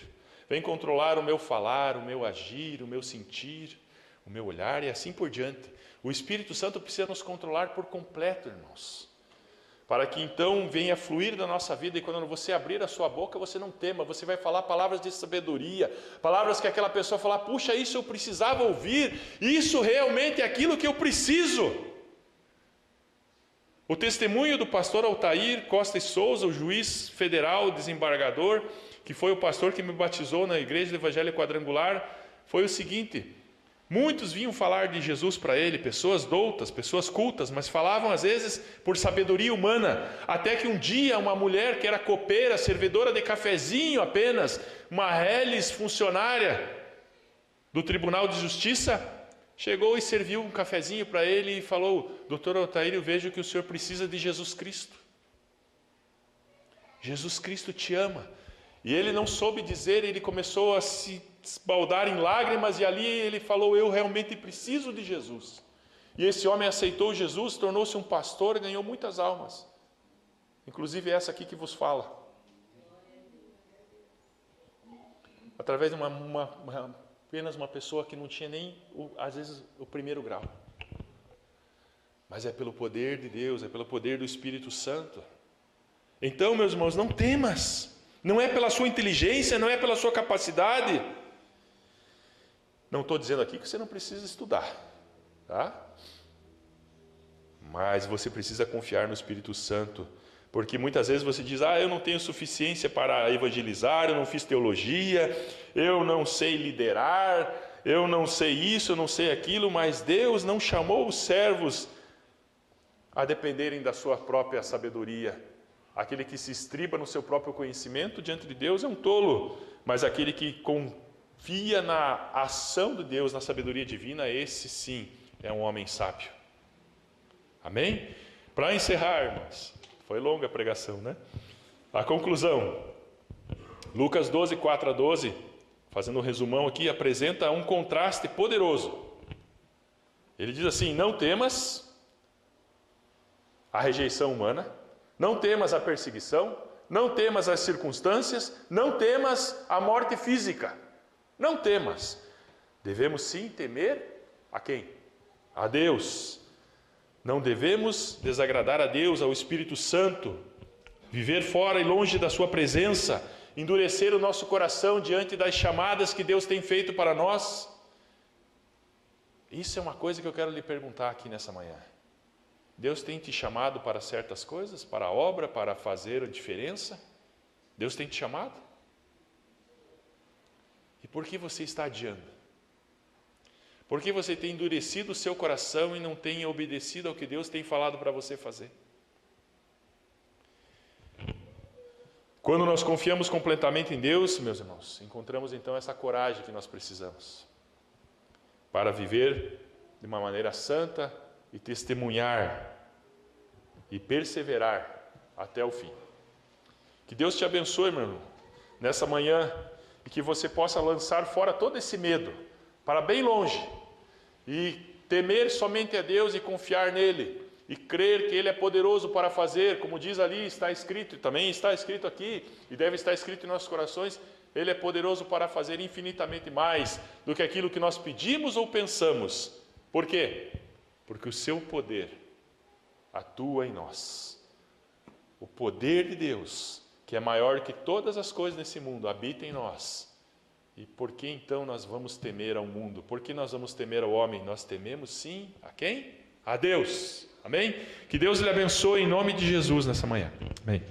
Vem controlar o meu falar, o meu agir, o meu sentir, o meu olhar e assim por diante. O Espírito Santo precisa nos controlar por completo, irmãos. Para que então venha fluir da nossa vida, e quando você abrir a sua boca, você não tema, você vai falar palavras de sabedoria, palavras que aquela pessoa falar, puxa, isso eu precisava ouvir, isso realmente é aquilo que eu preciso. O testemunho do pastor Altair Costa e Souza, o juiz federal, desembargador, que foi o pastor que me batizou na igreja do Evangelho Quadrangular, foi o seguinte: Muitos vinham falar de Jesus para ele, pessoas doutas, pessoas cultas, mas falavam às vezes por sabedoria humana, até que um dia uma mulher que era copeira, servidora de cafezinho apenas, uma reles funcionária do Tribunal de Justiça, chegou e serviu um cafezinho para ele e falou: doutor Altair, eu vejo que o senhor precisa de Jesus Cristo. Jesus Cristo te ama. E ele não soube dizer, ele começou a se esbaldar em lágrimas, e ali ele falou: eu realmente preciso de Jesus. E esse homem aceitou Jesus, tornou-se um pastor e ganhou muitas almas, inclusive essa aqui que vos fala, através de apenas uma pessoa que não tinha nem, às vezes, o primeiro grau. Mas é pelo poder de Deus, é pelo poder do Espírito Santo. Então, meus irmãos, não temas. Não é pela sua inteligência, não é pela sua capacidade. Não estou dizendo aqui que você não precisa estudar, tá? Mas você precisa confiar no Espírito Santo, porque muitas vezes você diz: eu não tenho suficiência para evangelizar, eu não fiz teologia, eu não sei liderar, eu não sei isso, eu não sei aquilo, mas Deus não chamou os servos a dependerem da sua própria sabedoria. Aquele que se estriba no seu próprio conhecimento diante de Deus é um tolo, mas aquele que confia na ação de Deus, na sabedoria divina, esse sim é um homem sábio. Amém? Para encerrar, irmãos, foi longa a pregação, né? A conclusão, Lucas 12, 4 a 12, fazendo um resumão aqui, apresenta um contraste poderoso. Ele diz assim: não temas a rejeição humana, não temas a perseguição, não temas as circunstâncias, não temas a morte física, não temas. Devemos sim temer a quem? A Deus. Não devemos desagradar a Deus, ao Espírito Santo, viver fora e longe da sua presença, endurecer o nosso coração diante das chamadas que Deus tem feito para nós. Isso é uma coisa que eu quero lhe perguntar aqui nessa manhã. Deus tem te chamado para certas coisas, para a obra, para fazer a diferença? Deus tem te chamado? E por que você está adiando? Por que você tem endurecido o seu coração e não tem obedecido ao que Deus tem falado para você fazer? Quando nós confiamos completamente em Deus, meus irmãos, encontramos então essa coragem que nós precisamos para viver de uma maneira santa e testemunhar e perseverar até o fim. Que Deus te abençoe, meu irmão, nessa manhã, e que você possa lançar fora todo esse medo, para bem longe, e temer somente a Deus e confiar nele, e crer que Ele é poderoso para fazer, como diz ali, está escrito, e também está escrito aqui, e deve estar escrito em nossos corações, Ele é poderoso para fazer infinitamente mais do que aquilo que nós pedimos ou pensamos. Por quê? Porque o seu poder atua em nós. O poder de Deus, que é maior que todas as coisas nesse mundo, habita em nós. E por que então nós vamos temer ao mundo? Por que nós vamos temer ao homem? Nós tememos sim a quem? A Deus. Amém? Que Deus lhe abençoe em nome de Jesus nessa manhã. Amém.